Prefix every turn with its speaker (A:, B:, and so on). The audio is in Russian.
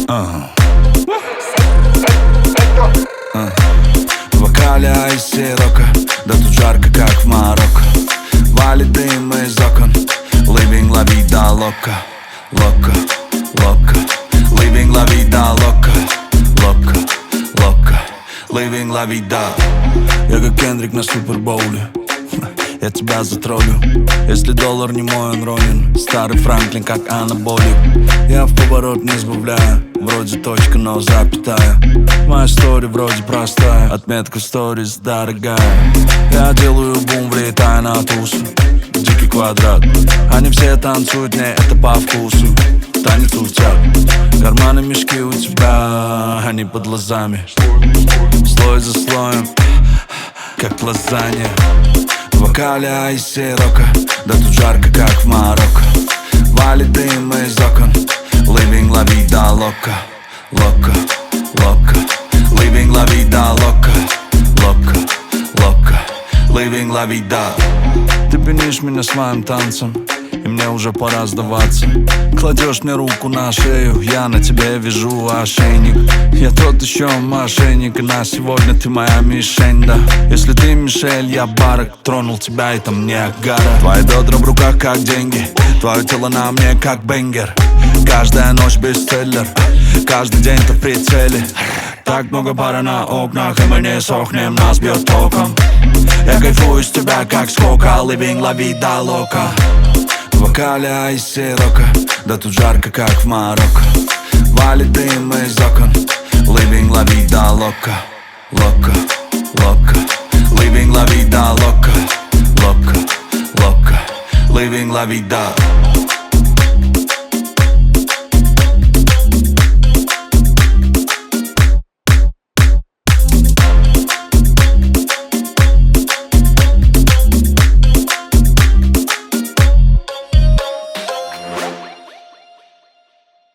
A: В вокале айси рока, да тут жарко, как в Марокко. Валит дым из окон, living la vida loca, loca, loca. Living la vida loca, loca, loca. Living la vida. Я как Кендрик на супербоуле, я тебя затроллю. Если доллар не мой, он ронен. Старый Франклин, как анаболик. Я в поворот не сбавляю, вроде точка, но запятая. Моя история вроде простая, отметка сторис дорогая. Я делаю бум, влетая на тусу, дикий квадрат. Они все танцуют, мне это по вкусу. Танец утят, карманы мешки у тебя, они под глазами. Слой за слоем, как лазанья. В вокале айси рока, да тут жарко, как в Марокко. Валит дым из окон, living la vida loca, loca, loca. Living la vida loca, loca, loca. Living la vida. Ты пьянишь меня своим танцем, и мне уже пора сдаваться. Кладешь мне руку на шею, я на тебе вяжу ошейник. Я тот еще мошенник, и на сегодня ты моя мишень, да. Если ты Мишель, я Барак, тронул тебя, и там не Агара. Твои бедра в руках, как деньги, твое тело на мне, как бенгер. Каждая ночь бестселлер, каждый день ты в прицеле. Так много пара на окнах, и мы не сохнем, нас бьет током. Я кайфую с тебя, как скока, living la vida loca. В вокале айси рока, да тут жарко, как в Марокко. Валит дым из окон, living la vida loca, loca, loca. Living la vida loca, loca, loca. Living la vida.